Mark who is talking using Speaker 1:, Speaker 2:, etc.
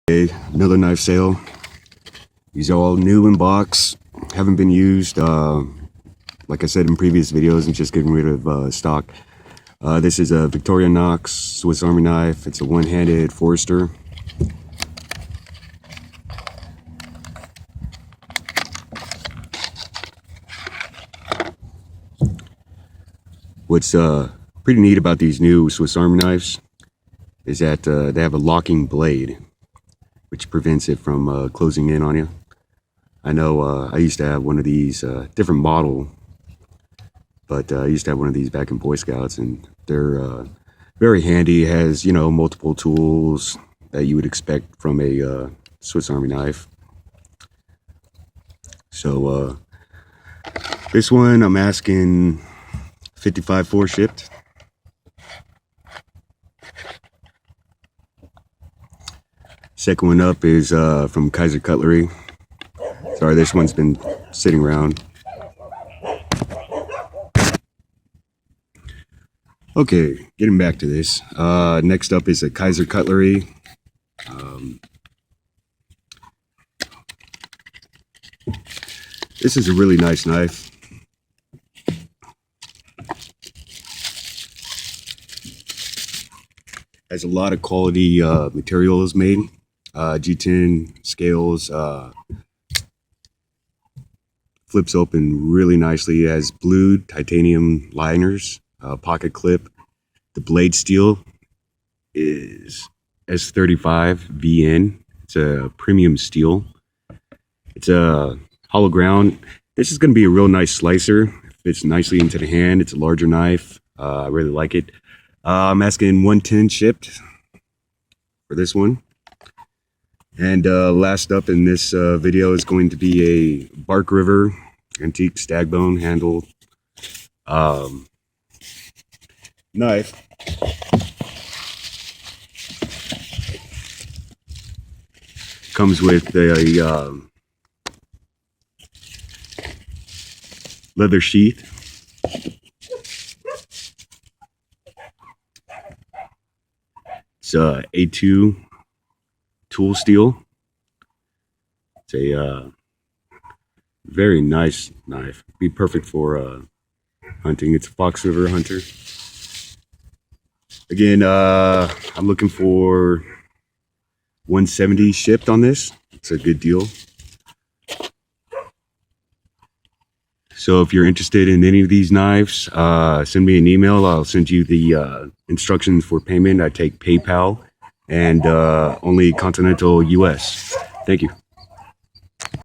Speaker 1: Another knife sale. These are all new in box, haven't been used. Like I said in previous videos, I'm just getting rid of stock. This is a Victorinox Swiss Army knife. It's a one-handed Forester. What's pretty neat about these new Swiss Army knives is that they have a locking blade, which prevents it from closing in on you. I know I used to have one of these, different model, but I used to have one of these back in Boy Scouts, and they're very handy. It has, you know, multiple tools that you would expect from a Swiss Army knife. So this one I'm asking $55 for shipped. Second one up is from Kizer Cutlery. Sorry, this one's been sitting around. Okay, getting back to this. Next up is a Kizer Cutlery. This is a really nice knife. Has a lot of quality materials made. G10 scales, flips open really nicely. It has blued titanium liners, pocket clip. The blade steel is S35 VN. It's a premium steel. It's a hollow ground. This is going to be a real nice slicer. It fits nicely into the hand. It's a larger knife. I really like it. I'm asking $110 shipped for this one. And last up in this video is going to be a Bark River antique stagbone handle knife. Comes with a leather sheath. It's A2 tool steel. It's a very nice knife. Be perfect for hunting. It's a Fox River Hunter. Again, I'm looking for $170 shipped on this. It's a good deal. So if you're interested in any of these knives, send me an email. I'll send you the instructions for payment. I take PayPal and only continental US. Thank you.